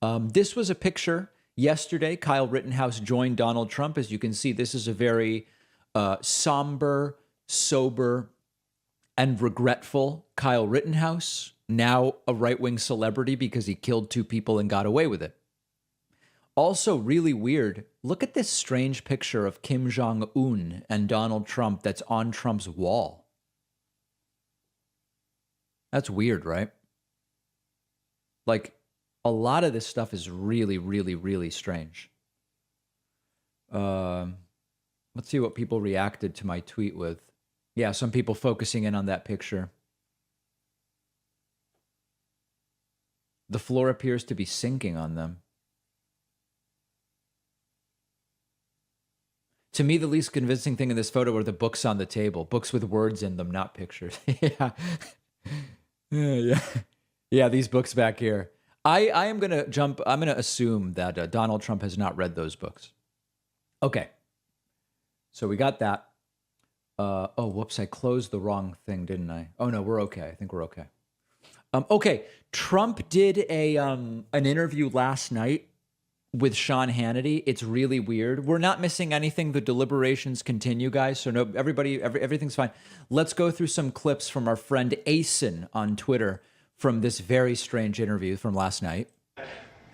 This was a picture yesterday. Kyle Rittenhouse joined Donald Trump. As you can see, this is a very somber, sober, and regretful Kyle Rittenhouse, now a right-wing celebrity because he killed 2 people and got away with it. Also really weird, look at this strange picture of Kim Jong-un and Donald Trump that's on Trump's wall. That's weird, right? Like, a lot of this stuff is really, really, really strange. Let's see what people reacted to my tweet with. Yeah, some people focusing in on that picture. The floor appears to be sinking on them. To me, the least convincing thing in this photo are the books on the table. Books with words in them, not pictures. Yeah, these books back here. I am going to assume that Donald Trump has not read those books. Okay. So we got that. Oh, whoops, I closed the wrong thing, didn't I? Oh, no, we're okay. I think we're okay. Okay, Trump did an interview last night with Sean Hannity. It's really weird. We're not missing anything. The deliberations continue, guys. So no, everything's fine. Let's go through some clips from our friend Asen on Twitter from this very strange interview from last night.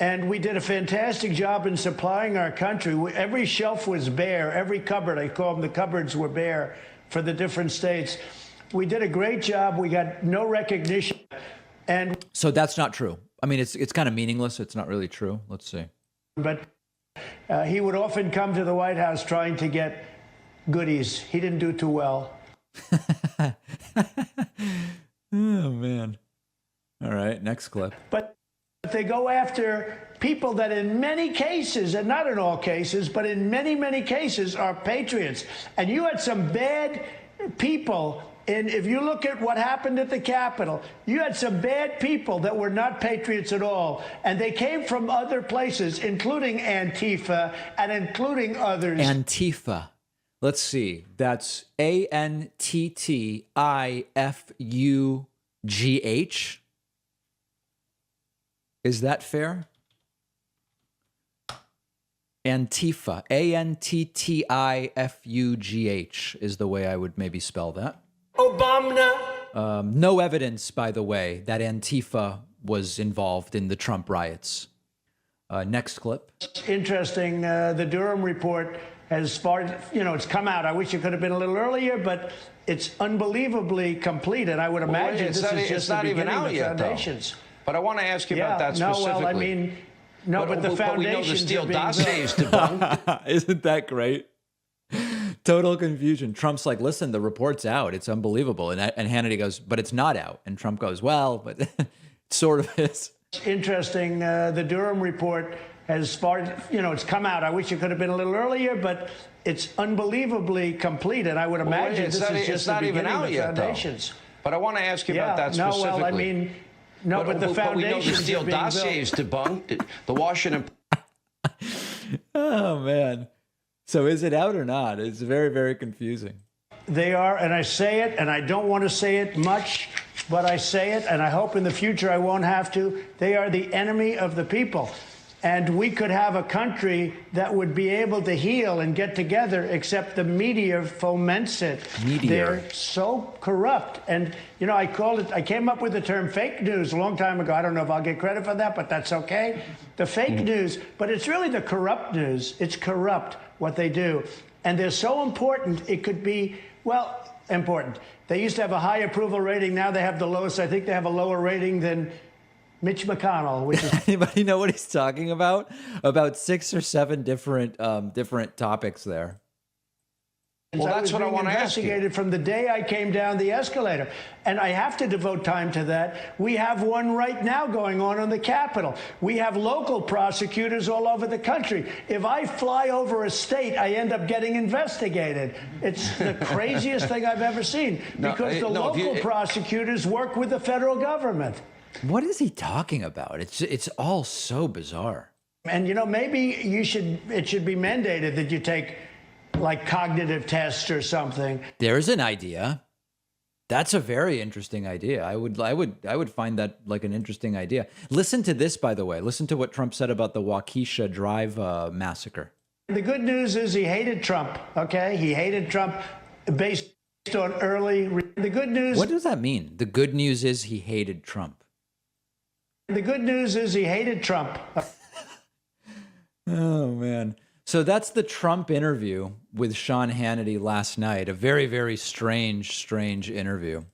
And we did a fantastic job in supplying our country. Every shelf was bare. Every cupboard, I call them the cupboards, were bare for the different states. We did a great job. We got no recognition. And so that's not true. I mean, it's kind of meaningless. It's not really true. Let's see. But he would often come to the White House trying to get goodies. He didn't do too well. Oh, man. All right, next clip. But they go after people that in many cases, and not in all cases, but in many, many cases are patriots. And you had some bad people. And if you look at what happened at the Capitol, you had some bad people that were not patriots at all. And they came from other places, including Antifa and including others. Antifa. Let's see. That's ANTTIFUGH. Is that fair? Antifa. ANTTIFUGH is the way I would maybe spell that. Obama. No evidence, by the way, that Antifa was involved in the Trump riots. Next clip. Interesting. The Durham report has started, it's come out. I wish it could have been a little earlier, but it's unbelievably complete. And I would imagine this is just the beginning of the foundations. But I want to ask you about that specifically. No, well, I mean, but the foundations we know the Steele are being dossier is debunked. Isn't that great? Total confusion. Trump's like, listen, the report's out. It's unbelievable. And Hannity goes, but it's not out. And Trump goes, well, but it sort of is. Interesting. The Durham report has started, it's come out. I wish it could have been a little earlier, but it's unbelievably complete. And I would imagine this is just the beginning of the foundations. But I want to ask you about that specifically. No, well, I mean, but the foundations we know the Steele dossier is debunked. The Washington. Oh, man. So is it out or not? It's very, very confusing. They are, and I say it, and I don't want to say it much, but I say it, and I hope in the future I won't have to. They are the enemy of the people. And we could have a country that would be able to heal and get together, except the media foments it. They're so corrupt. And, I came up with the term fake news a long time ago. I don't know if I'll get credit for that, but that's okay. The fake news, but it's really the corrupt news. It's corrupt what they do. And they're so important, it could be, important. They used to have a high approval rating. Now they have the lowest. I think they have a lower rating than Mitch McConnell, which is... Anybody know what he's talking about? About 6 or 7 different topics there. Well, that's what I want to ask you. Investigated from the day I came down the escalator. And I have to devote time to that. We have one right now going on the Capitol. We have local prosecutors all over the country. If I fly over a state, I end up getting investigated. It's the craziest thing I've ever seen. Because the local prosecutors work with the federal government. What is he talking about? It's all so bizarre. And, maybe it should be mandated that you take like cognitive tests or something. There's an idea. That's a very interesting idea. I would find that like an interesting idea. Listen to this, by the way. Listen to what Trump said about the Waukesha Drive massacre. The good news is he hated Trump. Okay, he hated Trump based on early. The good news. What does that mean? The good news is he hated Trump. The good news is he hated Trump. Oh man. So that's the Trump interview with Sean Hannity last night. A very, very strange interview.